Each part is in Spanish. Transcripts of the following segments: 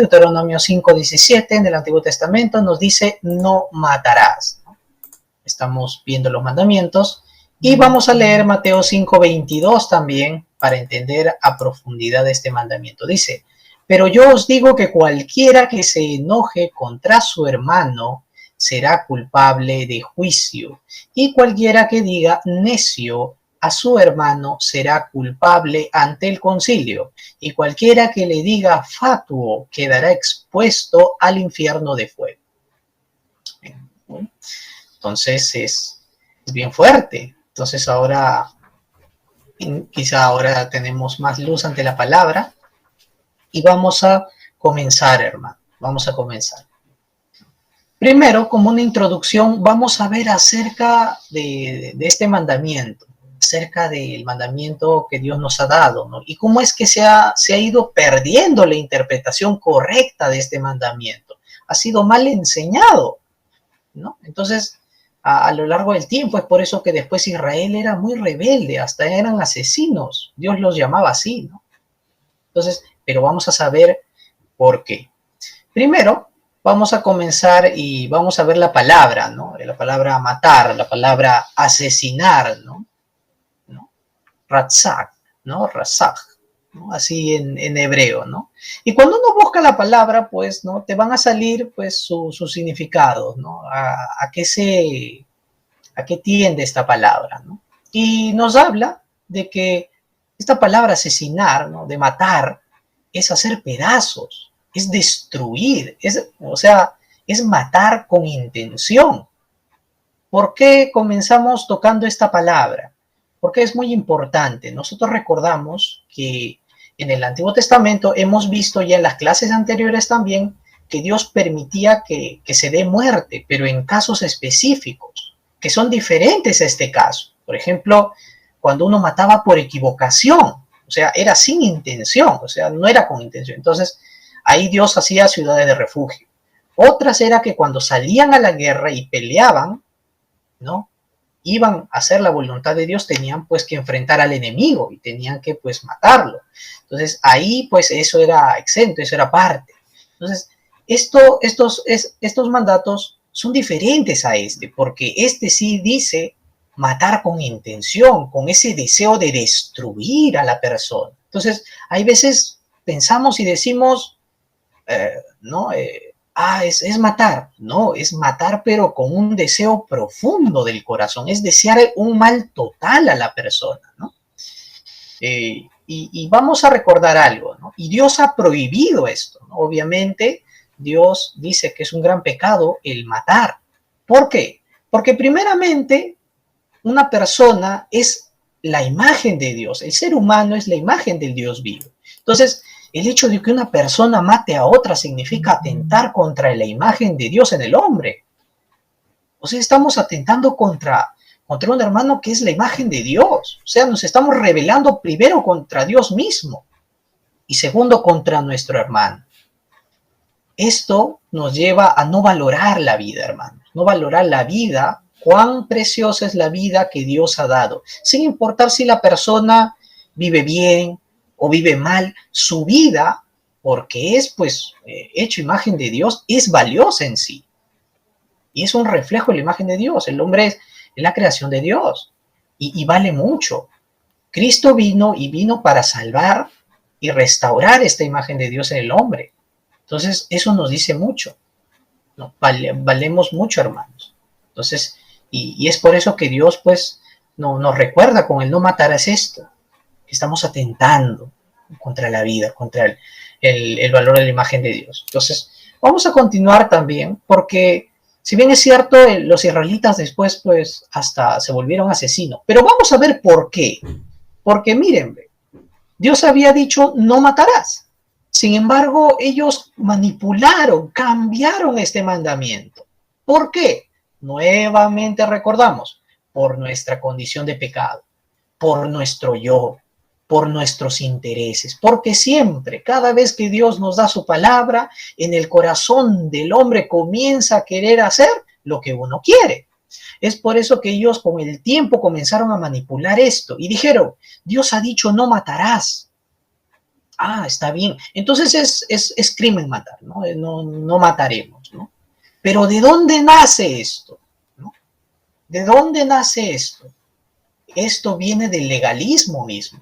Deuteronomio 5:17 en el Antiguo Testamento nos dice no matarás, ¿no? Estamos viendo los mandamientos y vamos a leer Mateo 5:22 también para entender a profundidad este mandamiento. Dice, pero yo os digo que cualquiera que se enoje contra su hermano será culpable de juicio, y cualquiera que diga necio a su hermano será culpable ante el concilio, y cualquiera que le diga fatuo quedará expuesto al infierno de fuego. Entonces es bien fuerte. Entonces ahora, quizá ahora tenemos más luz ante la palabra y vamos a comenzar, hermano. Vamos a comenzar. Primero, como una introducción, vamos a ver acerca de este mandamiento, acerca del mandamiento que Dios nos ha dado, ¿no? Y cómo es que se ha ido perdiendo la interpretación correcta de este mandamiento. Ha sido mal enseñado, ¿no? Entonces, a lo largo del tiempo, es por eso que después Israel era muy rebelde, hasta eran asesinos. Dios los llamaba así, ¿no? Entonces, pero vamos a saber por qué. Primero, vamos a comenzar y vamos a ver la palabra, ¿no? La palabra matar, la palabra asesinar, ¿no? Ratzak, ¿no? Ratzak, ¿no? Así en hebreo, ¿no? Y cuando uno busca la palabra, pues, ¿no? Te van a salir, pues, sus significados, ¿no? ¿A qué tiende esta palabra, ¿no? Y nos habla de que esta palabra asesinar, ¿no? De matar, es hacer pedazos, es destruir, es matar con intención. ¿Por qué comenzamos tocando esta palabra? Porque es muy importante. Nosotros recordamos que en el Antiguo Testamento hemos visto ya en las clases anteriores también que Dios permitía que se dé muerte, pero en casos específicos, que son diferentes a este caso. Por ejemplo, cuando uno mataba por equivocación, o sea, era sin intención, o sea, no era con intención. Entonces, ahí Dios hacía ciudades de refugio. Otras era que cuando salían a la guerra y peleaban, ¿no? Iban a hacer la voluntad de Dios, tenían pues que enfrentar al enemigo y tenían que pues matarlo. Entonces ahí pues eso era exento, eso era parte. Entonces estos mandatos son diferentes a este, porque este sí dice matar con intención, con ese deseo de destruir a la persona. Entonces hay veces pensamos y decimos, ¿no? Es matar. No, es matar, pero con un deseo profundo del corazón. Es desear un mal total a la persona, ¿no? Y vamos a recordar algo, ¿no? Y Dios ha prohibido esto, ¿no? Obviamente, Dios dice que es un gran pecado el matar. ¿Por qué? Porque primeramente, una persona es la imagen de Dios. El ser humano es la imagen del Dios vivo. Entonces, el hecho de que una persona mate a otra significa atentar contra la imagen de Dios en el hombre. O sea, estamos atentando contra un hermano que es la imagen de Dios. O sea, nos estamos rebelando primero contra Dios mismo y segundo contra nuestro hermano. Esto nos lleva a no valorar la vida, hermanos. No valorar la vida, cuán preciosa es la vida que Dios ha dado. Sin importar si la persona vive bien o vive mal, su vida, porque es pues hecho imagen de Dios, es valiosa en sí. Y es un reflejo de la imagen de Dios. El hombre es la creación de Dios y vale mucho. Cristo vino para salvar y restaurar esta imagen de Dios en el hombre. Entonces, eso nos dice mucho, ¿no? Valemos mucho, hermanos. Entonces, y es por eso que Dios, pues, nos recuerda con el no matarás esto. Estamos atentando contra la vida, contra el valor de la imagen de Dios. Entonces, vamos a continuar también, porque si bien es cierto, los israelitas después, pues, hasta se volvieron asesinos. Pero vamos a ver por qué. Porque miren, Dios había dicho, no matarás. Sin embargo, ellos manipularon, cambiaron este mandamiento. ¿Por qué? Nuevamente recordamos, por nuestra condición de pecado, por nuestro yo, por nuestros intereses, porque siempre, cada vez que Dios nos da su palabra, en el corazón del hombre comienza a querer hacer lo que uno quiere. Es por eso que ellos con el tiempo comenzaron a manipular esto y dijeron, Dios ha dicho no matarás. Ah, está bien. Entonces es crimen matar, ¿no? No mataremos, ¿no? Pero ¿de dónde nace esto? ¿No? ¿De dónde nace esto? Esto viene del legalismo mismo.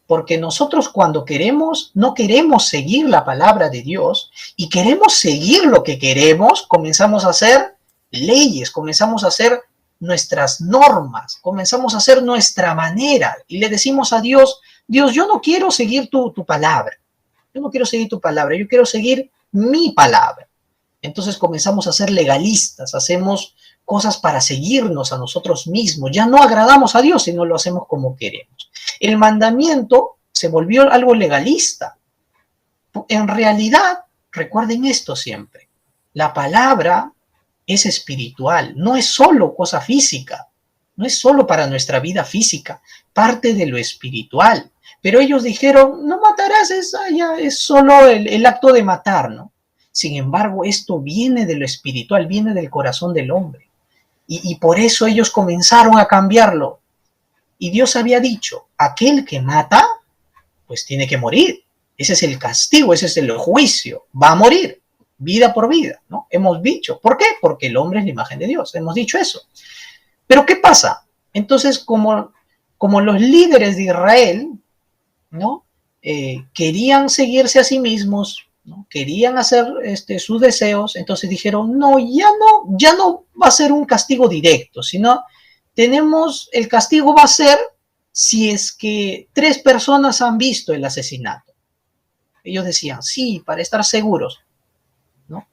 Porque nosotros cuando queremos, no queremos seguir la palabra de Dios y queremos seguir lo que queremos, comenzamos a hacer leyes, comenzamos a hacer nuestras normas, comenzamos a hacer nuestra manera y le decimos a Dios, Dios, yo no quiero seguir tu palabra, yo no quiero seguir tu palabra, yo quiero seguir mi palabra. Entonces comenzamos a ser legalistas, hacemos cosas para seguirnos a nosotros mismos, ya no agradamos a Dios, sino lo hacemos como queremos. El mandamiento se volvió algo legalista. En realidad, recuerden esto siempre, la palabra es espiritual, no es solo cosa física, no es solo para nuestra vida física, parte de lo espiritual. Pero ellos dijeron, no matarás, es solo el acto de matar, ¿no? Sin embargo, esto viene de lo espiritual, viene del corazón del hombre. Y por eso ellos comenzaron a cambiarlo. Y Dios había dicho, aquel que mata, pues tiene que morir. Ese es el castigo, ese es el juicio. Va a morir, vida por vida, ¿no? Hemos dicho. ¿Por qué? Porque el hombre es la imagen de Dios. Hemos dicho eso. Pero ¿qué pasa? Entonces, como los líderes de Israel, ¿no? Querían seguirse a sí mismos, ¿no? Querían hacer sus deseos, entonces dijeron, no, ya no va a ser un castigo directo, sino el castigo va a ser si es que 3 personas han visto el asesinato. Ellos decían, sí, para estar seguros, ¿no?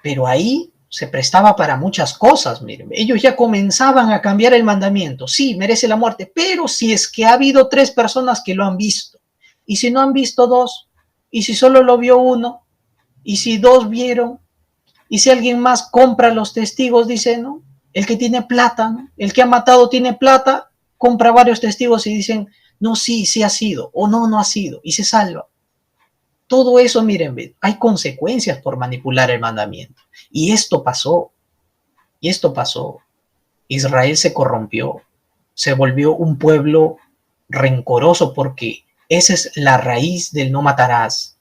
Pero ahí se prestaba para muchas cosas, miren, ellos ya comenzaban a cambiar el mandamiento, sí, merece la muerte, pero si es que ha habido 3 personas que lo han visto, y si no han visto 2, y si solo lo vio 1, y si 2 vieron, y si alguien más compra los testigos, dice, ¿no? El que tiene plata, ¿no? El que ha matado tiene plata, compra varios testigos y dicen, no, sí, sí ha sido, o no, no ha sido, y se salva. Todo eso, miren, hay consecuencias por manipular el mandamiento. Y esto pasó, y esto pasó. Israel se corrompió, se volvió un pueblo rencoroso porque esa es la raíz del no matarás,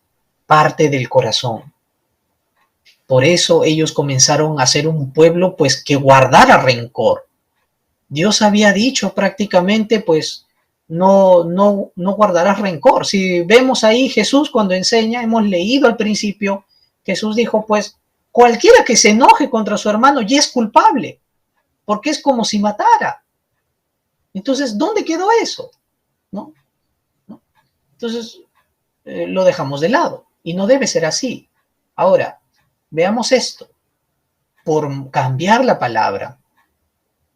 parte del corazón. Por eso ellos comenzaron a ser un pueblo pues que guardara rencor. Dios había dicho prácticamente pues no guardarás rencor. Si vemos ahí Jesús cuando enseña, hemos leído al principio, Jesús dijo pues cualquiera que se enoje contra su hermano ya es culpable, porque es como si matara. Entonces, ¿dónde quedó eso? ¿No? ¿No? Entonces, lo dejamos de lado y no debe ser así. Ahora, veamos esto. Por cambiar la palabra,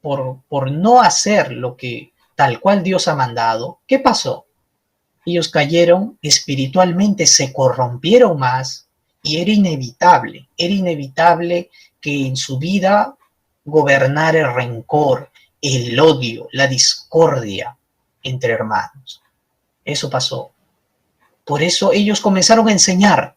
por no hacer lo que tal cual Dios ha mandado, ¿qué pasó? Ellos cayeron espiritualmente, se corrompieron más y era inevitable que en su vida gobernara el rencor, el odio, la discordia entre hermanos. Eso pasó. Por eso ellos comenzaron a enseñar,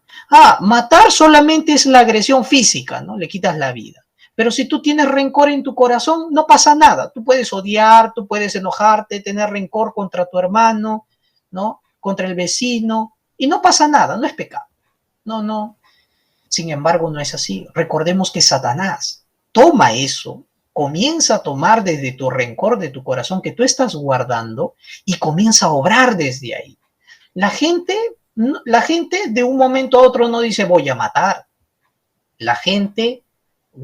matar solamente es la agresión física, ¿no? Le quitas la vida. Pero si tú tienes rencor en tu corazón, no pasa nada. Tú puedes odiar, tú puedes enojarte, tener rencor contra tu hermano, ¿no? Contra el vecino, y no pasa nada, no es pecado. No. Sin embargo, no es así. Recordemos que Satanás toma eso, comienza a tomar desde tu rencor de tu corazón que tú estás guardando y comienza a obrar desde ahí. La gente de un momento a otro no dice voy a matar. La gente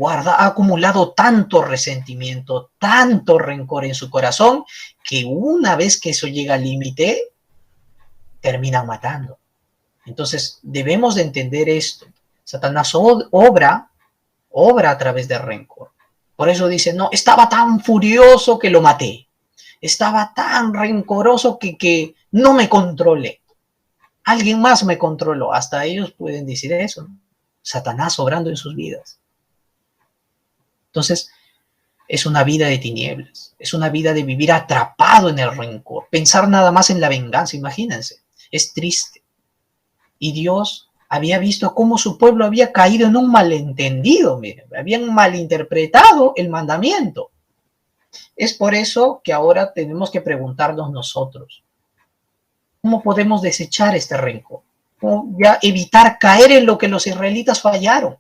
ha acumulado tanto resentimiento, tanto rencor en su corazón, que una vez que eso llega al límite, terminan matando. Entonces, debemos de entender esto. Satanás obra a través del rencor. Por eso dice, no, estaba tan furioso que lo maté. Estaba tan rencoroso que no me controlé. Alguien más me controló. Hasta ellos pueden decir eso, ¿no? Satanás obrando en sus vidas. Entonces, es una vida de tinieblas. Es una vida de vivir atrapado en el rencor. Pensar nada más en la venganza, imagínense. Es triste. Y Dios había visto cómo su pueblo había caído en un malentendido, miren, habían malinterpretado el mandamiento. Es por eso que ahora tenemos que preguntarnos nosotros, ¿Cómo podemos desechar este rencor? ¿Cómo ya evitar caer en lo que los israelitas fallaron?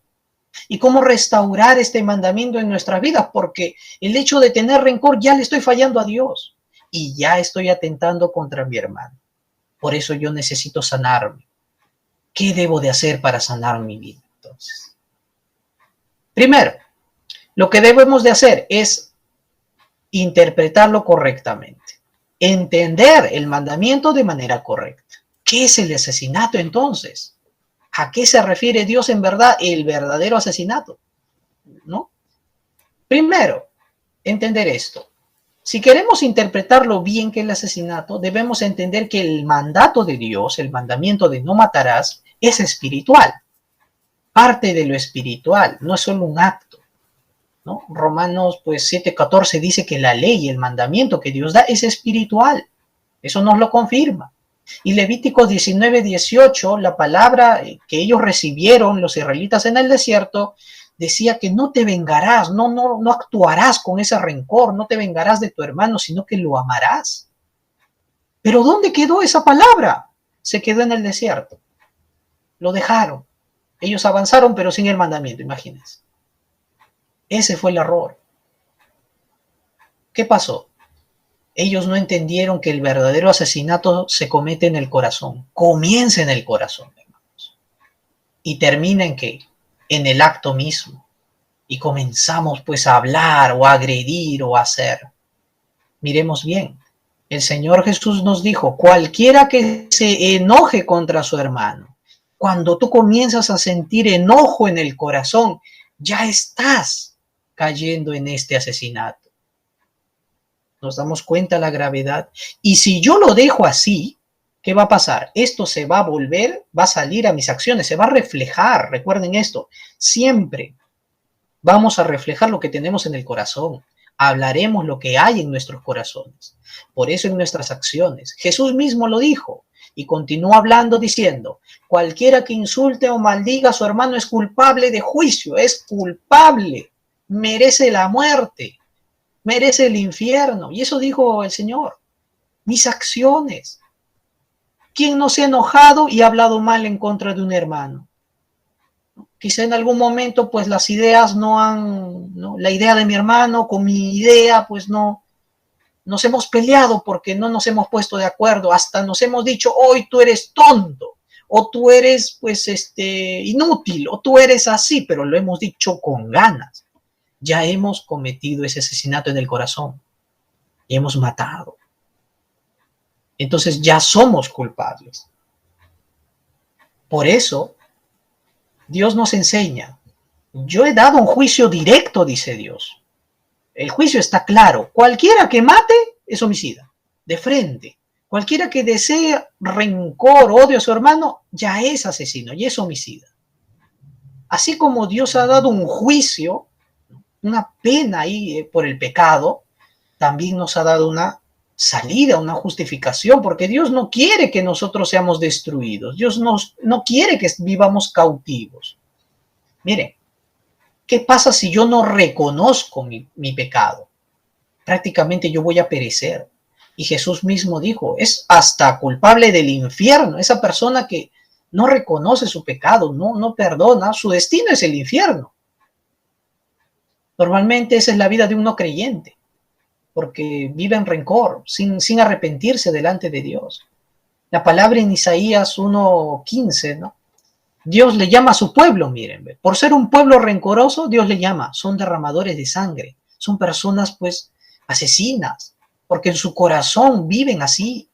¿Y cómo restaurar este mandamiento en nuestras vidas? Porque el hecho de tener rencor ya le estoy fallando a Dios y ya estoy atentando contra mi hermano. Por eso yo necesito sanarme. ¿Qué debo de hacer para sanar mi vida? Entonces, primero, lo que debemos de hacer es interpretarlo correctamente, entender el mandamiento de manera correcta. ¿Qué es el asesinato entonces? ¿A qué se refiere Dios en verdad el verdadero asesinato? ¿No? Primero, entender esto. Si queremos interpretarlo bien que el asesinato, debemos entender que el mandato de Dios, el mandamiento de no matarás, es espiritual. Parte de lo espiritual, no es solo un acto, ¿no? Romanos pues 7:14 dice que la ley, el mandamiento que Dios da es espiritual. Eso nos lo confirma. Y Levíticos 19:18, la palabra que ellos recibieron, los israelitas en el desierto, decía que no te vengarás, no actuarás con ese rencor, no te vengarás de tu hermano, sino que lo amarás. Pero ¿dónde quedó esa palabra? Se quedó en el desierto. Lo dejaron. Ellos avanzaron, pero sin el mandamiento, imagínense. Ese fue el error. ¿Qué pasó? Ellos no entendieron que el verdadero asesinato se comete en el corazón. Comienza en el corazón, hermanos. ¿Y termina en qué? En el acto mismo. Y comenzamos pues a hablar o a agredir o a hacer. Miremos bien. El Señor Jesús nos dijo, cualquiera que se enoje contra su hermano, cuando tú comienzas a sentir enojo en el corazón, ya estás cayendo en este asesinato. Nos damos cuenta de la gravedad. Y si yo lo dejo así, ¿qué va a pasar? Esto se va a volver, va a salir a mis acciones, se va a reflejar. Recuerden esto, siempre vamos a reflejar lo que tenemos en el corazón. Hablaremos lo que hay en nuestros corazones. Por eso en nuestras acciones. Jesús mismo lo dijo y continuó hablando diciendo, cualquiera que insulte o maldiga a su hermano es culpable de juicio, es culpable, merece la muerte, merece el infierno. Y eso dijo el Señor. Mis acciones. ¿Quién no se ha enojado y ha hablado mal en contra de un hermano? Quizá en algún momento pues las ideas ¿no? La idea de mi hermano con mi idea pues no, nos hemos peleado porque no nos hemos puesto de acuerdo, hasta nos hemos dicho, hoy tú eres tonto, o tú eres pues inútil, o tú eres así, pero lo hemos dicho con ganas. Ya hemos cometido ese asesinato en el corazón y hemos matado. Entonces ya somos culpables. Por eso Dios nos enseña, yo he dado un juicio directo, dice Dios. El juicio está claro. Cualquiera que mate es homicida, de frente. Cualquiera que desee rencor, odio a su hermano, ya es asesino, ya es homicida. Así como Dios ha dado un juicio, una pena ahí por el pecado, también nos ha dado una salida, una justificación, porque Dios no quiere que nosotros seamos destruidos. Dios no quiere que vivamos cautivos. Miren, ¿qué pasa si yo no reconozco mi pecado? Prácticamente yo voy a perecer. Y Jesús mismo dijo, es hasta culpable del infierno. Esa persona que no reconoce su pecado, no perdona, su destino es el infierno. Normalmente esa es la vida de un no creyente, porque vive en rencor, sin arrepentirse delante de Dios. La palabra en Isaías 1:15, ¿no? Dios le llama a su pueblo, miren, por ser un pueblo rencoroso, Dios le llama, son derramadores de sangre, son personas pues asesinas, porque en su corazón viven así.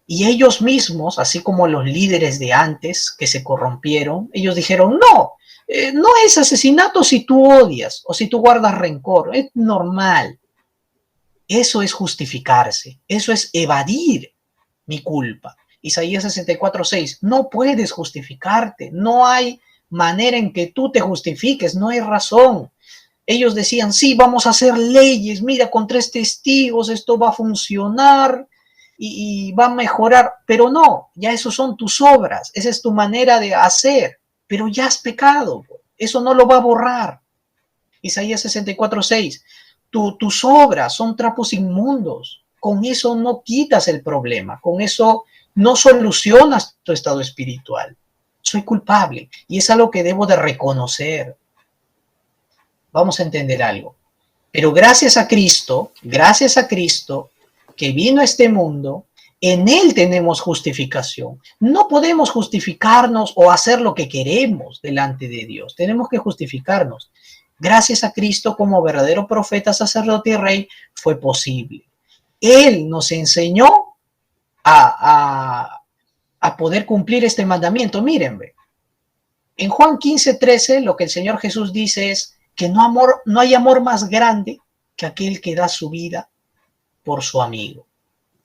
Y ellos mismos, así como los líderes de antes que se corrompieron, ellos dijeron, no es asesinato si tú odias o si tú guardas rencor, es normal. Eso es justificarse, eso es evadir mi culpa. Isaías 64:6, no puedes justificarte, no hay manera en que tú te justifiques, no hay razón. Ellos decían, sí, vamos a hacer leyes, mira, con 3 testigos esto va a funcionar y va a mejorar, pero no, ya eso son tus obras, esa es tu manera de hacer, pero ya has pecado, eso no lo va a borrar. Isaías 64:6, tus obras son trapos inmundos, con eso no quitas el problema, con eso no solucionas tu estado espiritual. Soy culpable y es algo que debo de reconocer. Vamos a entender algo. Pero gracias a Cristo que vino a este mundo, en Él tenemos justificación. No podemos justificarnos o hacer lo que queremos delante de Dios. Tenemos que justificarnos. Gracias a Cristo, como verdadero profeta, sacerdote y rey, fue posible. Él nos enseñó a poder cumplir este mandamiento. Miren, en Juan 15:13, lo que el Señor Jesús dice es que no hay amor más grande que aquel que da su vida por su amigo,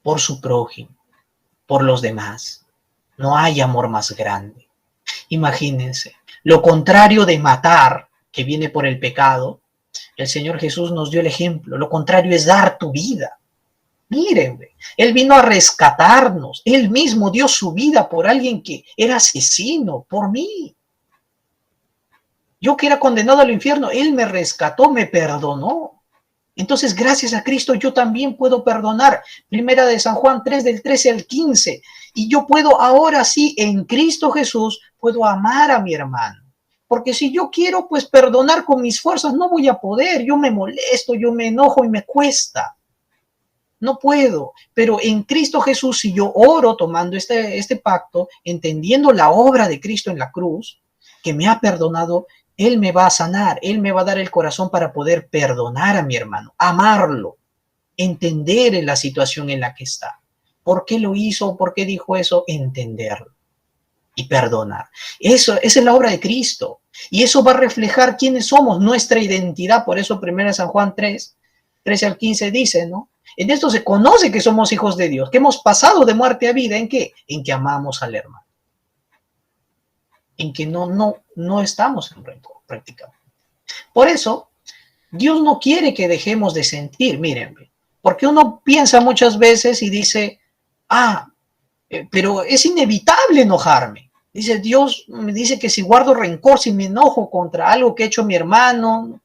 por su prójimo, por los demás. No hay amor más grande. Imagínense, lo contrario de matar, que viene por el pecado, el Señor Jesús nos dio el ejemplo. Lo contrario es dar tu vida. Miren, Él vino a rescatarnos. Él mismo dio su vida por alguien que era asesino, por mí. Yo que era condenado al infierno, Él me rescató, me perdonó. Entonces, gracias a Cristo, yo también puedo perdonar. Primera de San Juan 3, del 13 al 15. Y yo puedo ahora sí, en Cristo Jesús, puedo amar a mi hermano. Porque si yo quiero, pues, perdonar con mis fuerzas, no voy a poder. Yo me molesto, yo me enojo y me cuesta. No puedo. Pero en Cristo Jesús, si yo oro tomando este pacto, entendiendo la obra de Cristo en la cruz, que me ha perdonado, Él me va a sanar, Él me va a dar el corazón para poder perdonar a mi hermano, amarlo, entender en la situación en la que está. ¿Por qué lo hizo? ¿Por qué dijo eso? Entenderlo y perdonar. Esa es la obra de Cristo. Y eso va a reflejar quiénes somos, nuestra identidad. Por eso 1 San Juan 3, 13 al 15 dice, ¿no? En esto se conoce que somos hijos de Dios, que hemos pasado de muerte a vida. ¿En qué? En que amamos al hermano. En que no estamos en rencor prácticamente. Por eso, Dios no quiere que dejemos de sentir, mírenme, porque uno piensa muchas veces y dice, pero es inevitable enojarme. Dice, Dios me dice que si guardo rencor, si me enojo contra algo que ha hecho mi hermano,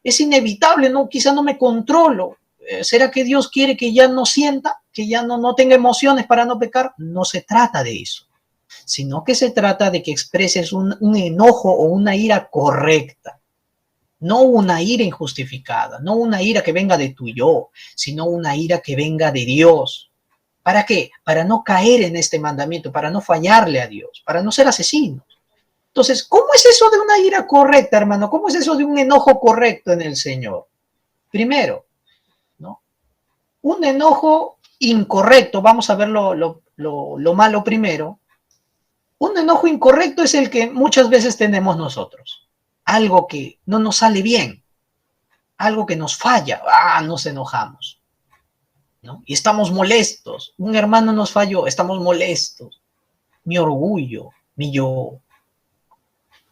es inevitable, ¿no? Quizá no me controlo. ¿Será que Dios quiere que ya no sienta, que ya no tenga emociones para no pecar? No se trata de eso, sino que se trata de que expreses un enojo o una ira correcta, no una ira injustificada, no una ira que venga de tu yo, sino una ira que venga de Dios. ¿Para qué? Para no caer en este mandamiento, para no fallarle a Dios, para no ser asesinos. Entonces, ¿cómo es eso de una ira correcta, hermano? ¿Cómo es eso de un enojo correcto en el Señor? Primero, ¿no? Un enojo incorrecto, vamos a ver lo malo primero. Un enojo incorrecto es el que muchas veces tenemos nosotros. Algo que no nos sale bien, algo que nos falla, nos enojamos, ¿no? Y estamos molestos. Un hermano nos falló, estamos molestos. Mi orgullo, mi yo.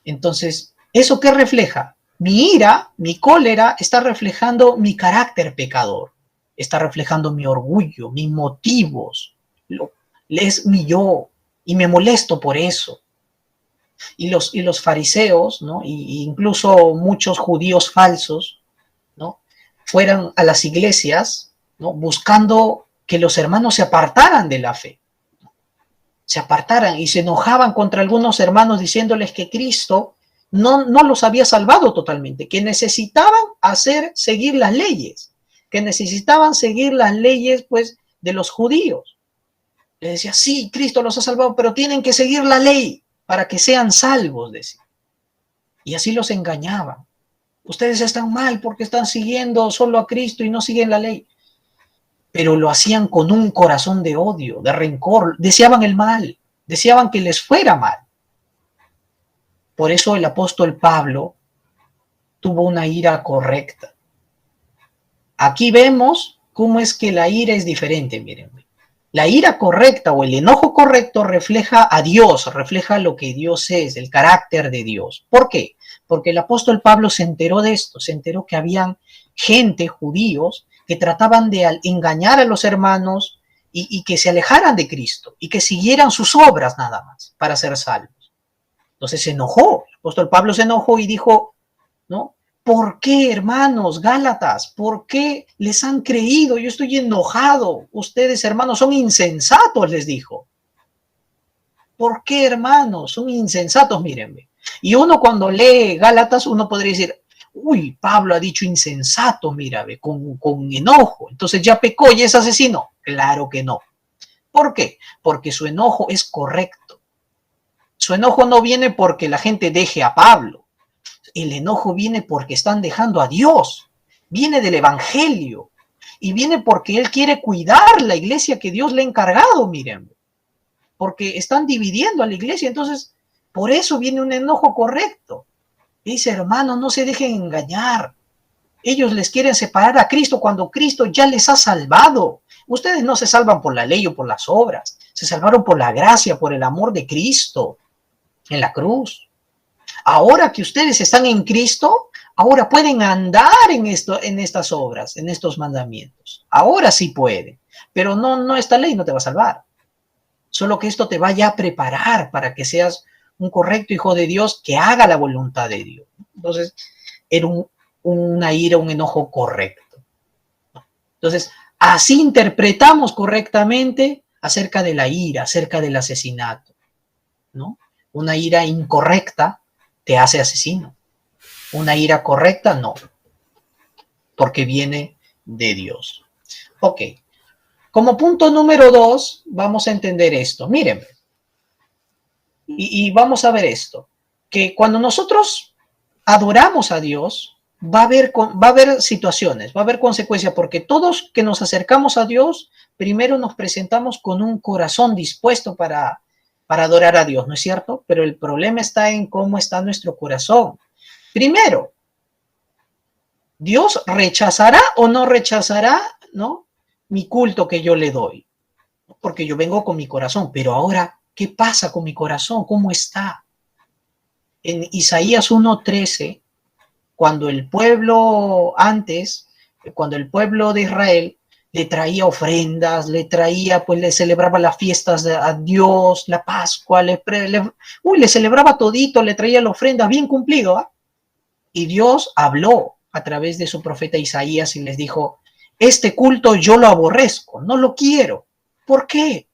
Entonces, ¿eso qué refleja? Mi ira, mi cólera, está reflejando mi carácter pecador. Está reflejando mi orgullo, mis motivos. Es mi yo. Y me molesto por eso. Y los fariseos, ¿no? Y incluso muchos judíos falsos, ¿no? Fueran a las iglesias, ¿no? Buscando que los hermanos se apartaran de la fe. Se apartaran y se enojaban contra algunos hermanos diciéndoles que Cristo no los había salvado totalmente, que necesitaban seguir las leyes, que necesitaban seguir las leyes, pues, de los judíos. Les decía, sí, Cristo los ha salvado, pero tienen que seguir la ley para que sean salvos, decía. Y así los engañaban. Ustedes están mal porque están siguiendo solo a Cristo y no siguen la ley. Pero lo hacían con un corazón de odio, de rencor. Deseaban el mal, deseaban que les fuera mal. Por eso el apóstol Pablo tuvo una ira correcta. Aquí vemos cómo es que la ira es diferente, miren. La ira correcta o el enojo correcto refleja a Dios, refleja lo que Dios es, el carácter de Dios. ¿Por qué? Porque el apóstol Pablo se enteró de esto, se enteró que habían gente, judíos, que trataban de engañar a los hermanos y que se alejaran de Cristo y que siguieran sus obras nada más para ser salvos. Entonces se enojó, el apóstol Pablo se enojó y dijo, ¿no? ¿Por qué, hermanos Gálatas? ¿Por qué les han creído? Yo estoy enojado. Ustedes, hermanos, son insensatos, les dijo. ¿Por qué, hermanos? Son insensatos, mírenme. Y uno cuando lee Gálatas, uno podría decir, uy, Pablo ha dicho insensato, mira, con enojo. Entonces ya pecó y es asesino. Claro que no. ¿Por qué? Porque su enojo es correcto. Su enojo no viene porque la gente deje a Pablo. El enojo viene porque están dejando a Dios. Viene del Evangelio. Y viene porque Él quiere cuidar la iglesia que Dios le ha encargado, miren. Porque están dividiendo a la iglesia. Entonces, por eso viene un enojo correcto. Dice, hermanos, no se dejen engañar. Ellos les quieren separar a Cristo cuando Cristo ya les ha salvado. Ustedes no se salvan por la ley o por las obras. Se salvaron por la gracia, por el amor de Cristo en la cruz. Ahora que ustedes están en Cristo, ahora pueden andar en estas obras, en estos mandamientos. Ahora sí pueden. Pero no, esta ley no te va a salvar. Solo que esto te vaya a preparar para que seas un correcto hijo de Dios que haga la voluntad de Dios. Entonces, era una ira, un enojo correcto. Entonces, así interpretamos correctamente acerca de la ira, acerca del asesinato, ¿no? Una ira incorrecta te hace asesino. Una ira correcta, no, porque viene de Dios. Ok. Como punto número 2, vamos a entender esto. Mírenme. Y vamos a ver esto. Que cuando nosotros adoramos a Dios, va a haber situaciones, va a haber consecuencias, porque todos que nos acercamos a Dios, primero nos presentamos con un corazón dispuesto para adorar a Dios, ¿no es cierto? Pero el problema está en cómo está nuestro corazón. Primero, ¿Dios rechazará o no rechazará, ¿no?, mi culto que yo le doy? Porque yo vengo con mi corazón, pero ahora, ¿qué pasa con mi corazón? ¿Cómo está? En Isaías 1:13, cuando el pueblo de Israel le traía ofrendas, le celebraba las fiestas a Dios, la Pascua, le celebraba todito, le traía la ofrenda bien cumplido, ¿eh? Y Dios habló a través de su profeta Isaías y les dijo, este culto yo lo aborrezco, no lo quiero. ¿Por qué?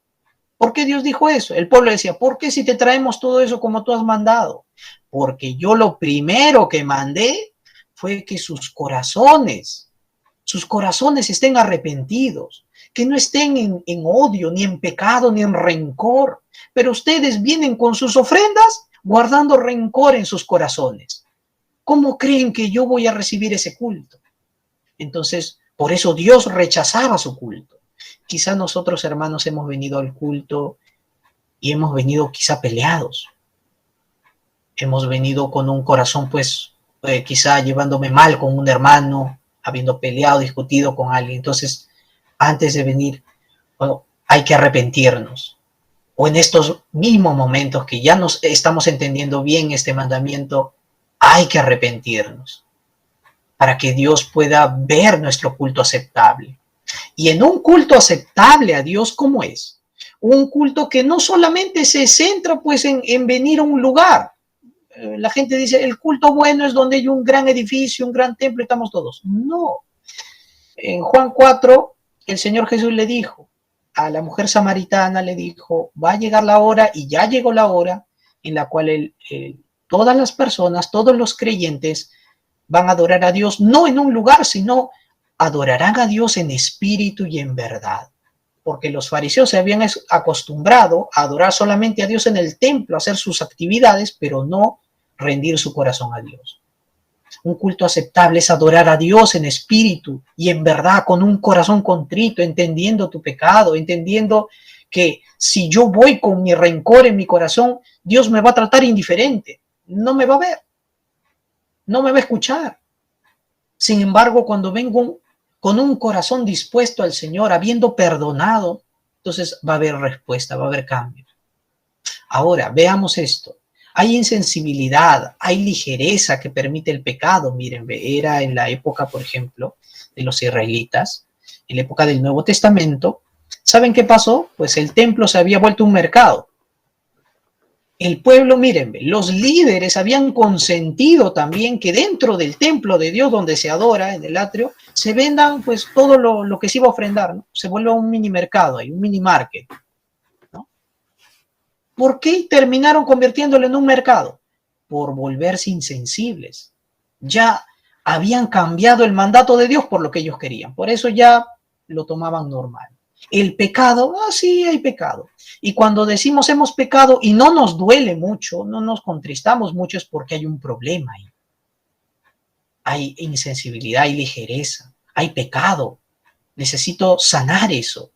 ¿Por qué Dios dijo eso? El pueblo decía, ¿por qué si te traemos todo eso como tú has mandado? Porque yo lo primero que mandé fue que sus corazones estén arrepentidos, que no estén en odio, ni en pecado, ni en rencor. Pero ustedes vienen con sus ofrendas guardando rencor en sus corazones. ¿Cómo creen que yo voy a recibir ese culto? Entonces, por eso Dios rechazaba su culto. Quizá nosotros, hermanos, hemos venido al culto y hemos venido quizá peleados. Hemos venido con un corazón, pues, quizá llevándome mal con un hermano, habiendo peleado, discutido con alguien. Entonces, antes de venir, bueno, hay que arrepentirnos. O en estos mismos momentos que ya nos estamos entendiendo bien este mandamiento, hay que arrepentirnos para que Dios pueda ver nuestro culto aceptable. Y en un culto aceptable a Dios, ¿cómo es? Un culto que no solamente se centra pues en venir a un lugar. La gente dice, el culto bueno es donde hay un gran edificio, un gran templo y estamos todos. No. En Juan 4, el Señor Jesús le dijo a la mujer samaritana, le dijo, va a llegar la hora y ya llegó la hora en la cual todas las personas, todos los creyentes van a adorar a Dios, no en un lugar, sino adorarán a Dios en espíritu y en verdad. Porque los fariseos se habían acostumbrado a adorar solamente a Dios en el templo, a hacer sus actividades, pero no rendir su corazón a Dios. Un culto aceptable es adorar a Dios en espíritu y en verdad, con un corazón contrito, entendiendo tu pecado, entendiendo que si yo voy con mi rencor en mi corazón, Dios me va a tratar indiferente, no me va a ver, no me va a escuchar. Sin embargo, cuando vengo con un corazón dispuesto al Señor, habiendo perdonado, entonces va a haber respuesta, va a haber cambio. Ahora, veamos esto. Hay insensibilidad, hay ligereza que permite el pecado. Miren, era en la época, por ejemplo, de los israelitas, en la época del Nuevo Testamento. ¿Saben qué pasó? Pues el templo se había vuelto un mercado. El pueblo, miren, los líderes habían consentido también que dentro del templo de Dios donde se adora, en el atrio, se vendan pues todo lo que se iba a ofrendar, ¿no? Se vuelve un mini mercado, un mini market, ¿no? ¿Por qué terminaron convirtiéndolo en un mercado? Por volverse insensibles. Ya habían cambiado el mandato de Dios por lo que ellos querían. Por eso ya lo tomaban normal. El pecado, sí, hay pecado. Y cuando decimos hemos pecado y no nos duele mucho, no nos contristamos mucho, es porque hay un problema ahí. Hay insensibilidad, hay ligereza, hay pecado. Necesito sanar eso.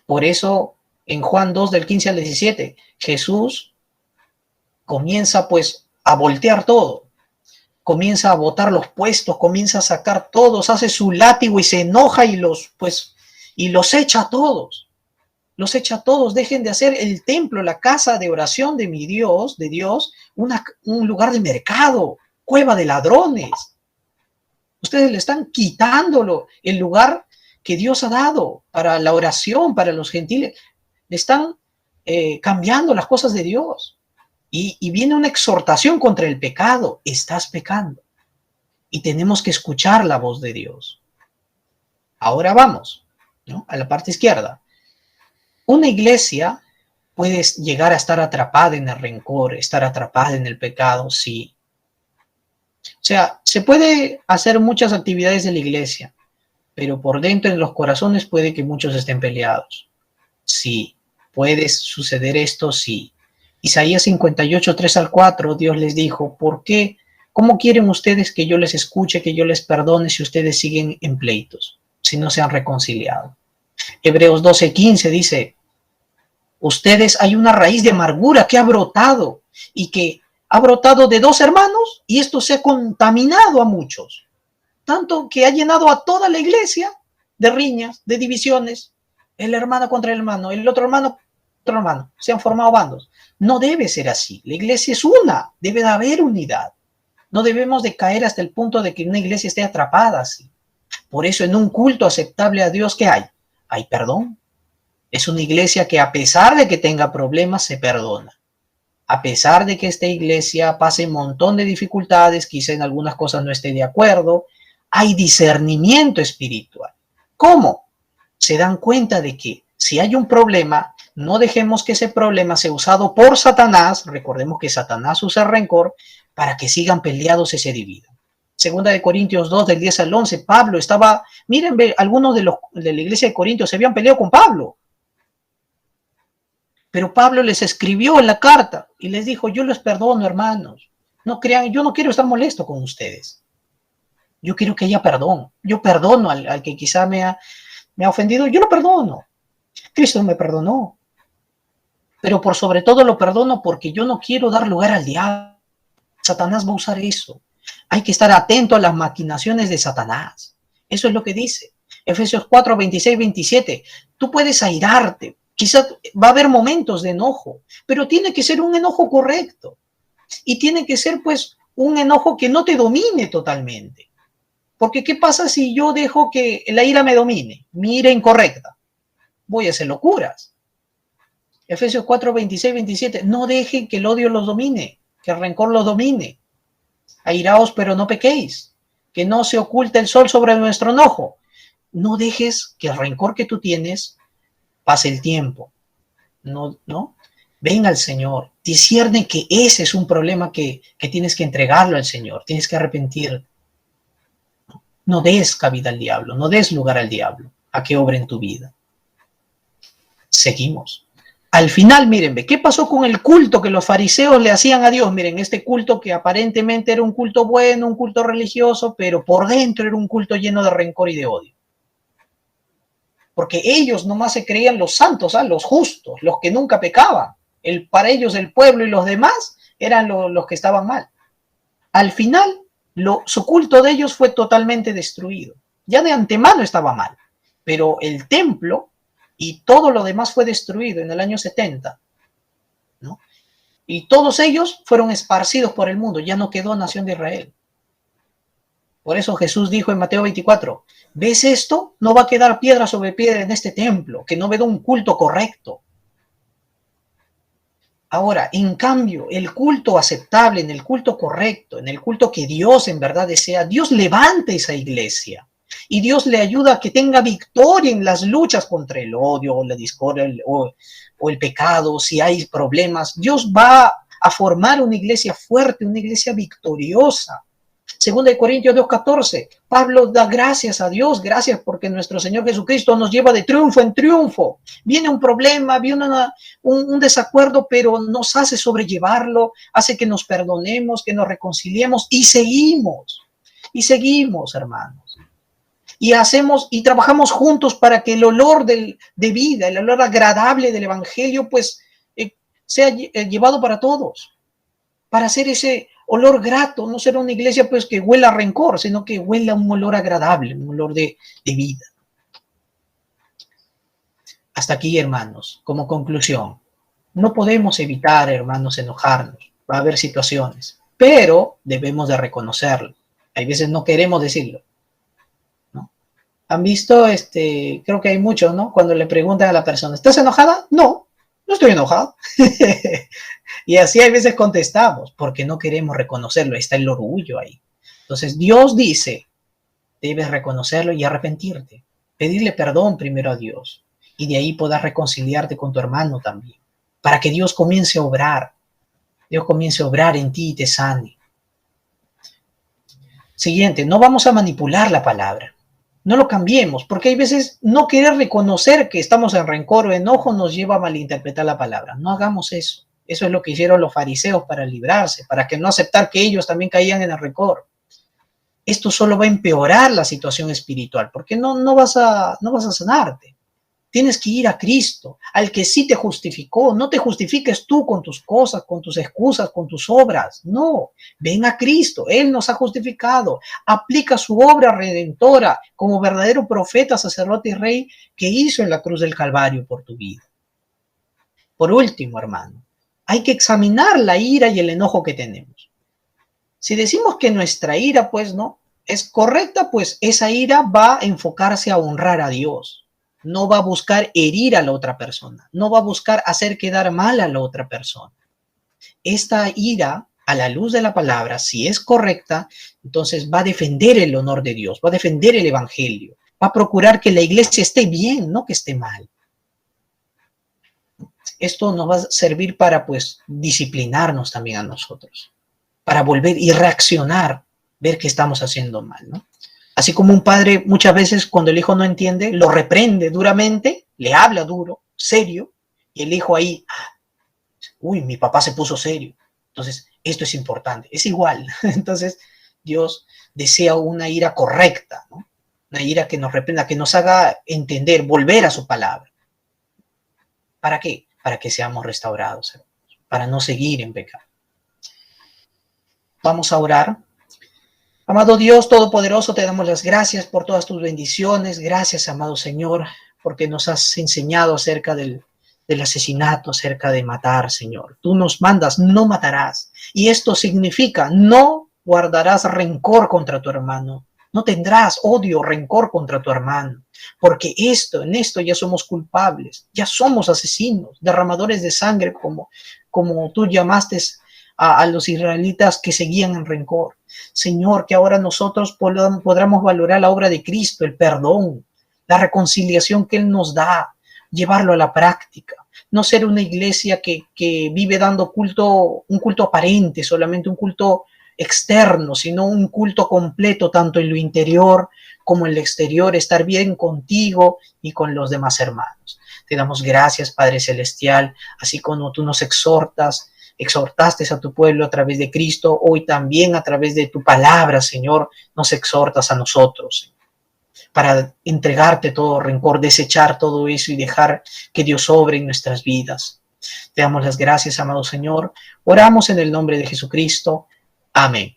Por eso en Juan 2 del 15 al 17, Jesús comienza pues a voltear todo. Comienza a botar los puestos, comienza a sacar todos, hace su látigo y se enoja y los echa a todos. Los echa a todos, dejen de hacer el templo, la casa de oración de mi Dios, de Dios, un lugar de mercado, cueva de ladrones. Ustedes le están quitándolo el lugar que Dios ha dado para la oración, para los gentiles. Le están cambiando las cosas de Dios. Y viene una exhortación contra el pecado. Estás pecando. Y tenemos que escuchar la voz de Dios. Ahora vamos, ¿no?, a la parte izquierda. Una iglesia puede llegar a estar atrapada en el rencor, estar atrapada en el pecado, sí. O sea, se puede hacer muchas actividades de la iglesia, pero por dentro en los corazones puede que muchos estén peleados. Sí, puede suceder esto, sí. Isaías 58, 3 al 4, Dios les dijo, ¿por qué? ¿Cómo quieren ustedes que yo les escuche, que yo les perdone si ustedes siguen en pleitos, si no se han reconciliado? Hebreos 12, 15 dice, ustedes hay una raíz de amargura que ha brotado y que ha brotado de dos hermanos y esto se ha contaminado a muchos, tanto que ha llenado a toda la iglesia de riñas, de divisiones, el hermano contra el hermano, el otro hermano, se han formado bandos. No debe ser así, la iglesia es una, debe de haber unidad. No debemos de caer hasta el punto de que una iglesia esté atrapada así. Por eso en un culto aceptable a Dios, ¿qué hay? Hay perdón. Es una iglesia que a pesar de que tenga problemas, se perdona. A pesar de que esta iglesia pase un montón de dificultades, quizá en algunas cosas no esté de acuerdo, hay discernimiento espiritual. ¿Cómo? Se dan cuenta de que si hay un problema, no dejemos que ese problema sea usado por Satanás, recordemos que Satanás usa rencor, para que sigan peleados y se dividan. Segunda de Corintios 2, del 10 al 11, Pablo estaba, miren, algunos de la iglesia de Corintios se habían peleado con Pablo. Pero Pablo les escribió en la carta y les dijo, yo los perdono, hermanos. No crean, yo no quiero estar molesto con ustedes. Yo quiero que haya perdón. Yo perdono al que quizá me ha ofendido, yo lo perdono. Cristo me perdonó. Pero por sobre todo lo perdono porque yo no quiero dar lugar al diablo. Satanás va a usar eso. Hay que estar atento a las maquinaciones de Satanás. Eso es lo que dice. Efesios 4, 26, 27. Tú puedes airarte. Quizás va a haber momentos de enojo, pero tiene que ser un enojo correcto. Y tiene que ser, pues, un enojo que no te domine totalmente. Porque, ¿qué pasa si yo dejo que la ira me domine? Mi ira incorrecta. Voy a hacer locuras. Efesios 4, 26, 27. No dejen que el odio los domine, que el rencor los domine. Airaos, pero no pequéis. Que no se oculte el sol sobre nuestro enojo. No dejes que el rencor que tú tienes pase el tiempo. No. Ven al Señor. Discierne que ese es un problema que tienes que entregarlo al Señor. Tienes que arrepentirte. No des cabida al diablo. No des lugar al diablo a que obre en tu vida. Seguimos. Al final, miren, ¿qué pasó con el culto que los fariseos le hacían a Dios? Miren, este culto que aparentemente era un culto bueno, un culto religioso, pero por dentro era un culto lleno de rencor y de odio. Porque ellos nomás se creían los santos, los justos, los que nunca pecaban. Para ellos el pueblo y los demás eran los que estaban mal. Al final, su culto de ellos fue totalmente destruido. Ya de antemano estaba mal, pero el templo y todo lo demás fue destruido en el año 70, ¿no? Y todos ellos fueron esparcidos por el mundo, ya no quedó nación de Israel. Por eso Jesús dijo en Mateo 24, ¿ves esto? No va a quedar piedra sobre piedra en este templo, que no ve un culto correcto. Ahora, en cambio, el culto aceptable, en el culto correcto, en el culto que Dios en verdad desea, Dios levanta esa iglesia. y Dios le ayuda a que tenga victoria en las luchas contra el odio o la discordia o el pecado, si hay problemas. Dios va a formar una iglesia fuerte, una iglesia victoriosa. Segunda de Corintios 2:14, Pablo da gracias a Dios, gracias porque nuestro Señor Jesucristo nos lleva de triunfo en triunfo. Viene un problema, viene un desacuerdo, pero nos hace sobrellevarlo, hace que nos perdonemos, que nos reconciliemos y seguimos, hermanos. Y trabajamos juntos para que el olor de vida, el olor agradable del Evangelio, pues sea llevado para todos, para hacer ese olor grato, no será una iglesia pues que huela a rencor, sino que huela un olor agradable, un olor de vida. Hasta aquí, hermanos, como conclusión, no podemos evitar, hermanos, enojarnos, va a haber situaciones, pero debemos de reconocerlo. Hay veces no queremos decirlo, ¿no? ¿Han visto? Creo que hay muchos, ¿no? Cuando le preguntan a la persona, ¿estás enojada? No, no estoy enojado. Y así hay veces contestamos, porque no queremos reconocerlo, está el orgullo ahí. Entonces Dios dice, debes reconocerlo y arrepentirte, pedirle perdón primero a Dios, y de ahí puedas reconciliarte con tu hermano también, para que Dios comience a obrar, en ti y te sane. Siguiente, no vamos a manipular la palabra, no lo cambiemos, porque hay veces no querer reconocer que estamos en rencor o enojo nos lleva a malinterpretar la palabra. No hagamos eso. Eso es lo que hicieron los fariseos para librarse, para que no aceptar que ellos también caían en el rencor. Esto solo va a empeorar la situación espiritual, porque no vas a sanarte. Tienes que ir a Cristo, al que sí te justificó. No te justifiques tú con tus cosas, con tus excusas, con tus obras. No, ven a Cristo. Él nos ha justificado. Aplica su obra redentora como verdadero profeta, sacerdote y rey que hizo en la cruz del Calvario por tu vida. Por último, hermano, hay que examinar la ira y el enojo que tenemos. Si decimos que nuestra ira, pues, no es correcta, pues esa ira va a enfocarse a honrar a Dios. No va a buscar herir a la otra persona. No va a buscar hacer quedar mal a la otra persona. Esta ira, a la luz de la palabra, si es correcta, entonces va a defender el honor de Dios, va a defender el evangelio, va a procurar que la iglesia esté bien, no que esté mal. Esto nos va a servir para, pues, disciplinarnos también a nosotros, para volver y reaccionar, ver que estamos haciendo mal, ¿no? Así como un padre muchas veces cuando el hijo no entiende, lo reprende duramente, le habla duro, serio, y el hijo ahí, uy, mi papá se puso serio. Entonces, esto es importante, es igual. Entonces, Dios desea una ira correcta, ¿no? Una ira que nos reprenda, que nos haga entender, volver a su palabra. ¿Para qué? Para que seamos restaurados, para no seguir en pecado. Vamos a orar. Amado Dios Todopoderoso, te damos las gracias por todas tus bendiciones. Gracias, amado Señor, porque nos has enseñado acerca del asesinato, acerca de matar, Señor. Tú nos mandas, no matarás. Y esto significa, no guardarás rencor contra tu hermano. No tendrás odio, rencor contra tu hermano. Porque en esto ya somos culpables, ya somos asesinos, derramadores de sangre, como tú llamaste a los israelitas que seguían en rencor. Señor, que ahora nosotros podamos valorar la obra de Cristo, el perdón, la reconciliación que Él nos da, llevarlo a la práctica. No ser una iglesia que vive dando un culto aparente, solamente un culto externo, sino un culto completo, tanto en lo interior como en lo exterior, estar bien contigo y con los demás hermanos. Te damos gracias, Padre Celestial, así como tú nos exhortaste a tu pueblo a través de Cristo, hoy también a través de tu palabra, Señor, nos exhortas a nosotros, para entregarte todo rencor, desechar todo eso y dejar que Dios obre en nuestras vidas. Te damos las gracias, amado Señor. Oramos en el nombre de Jesucristo. Amén.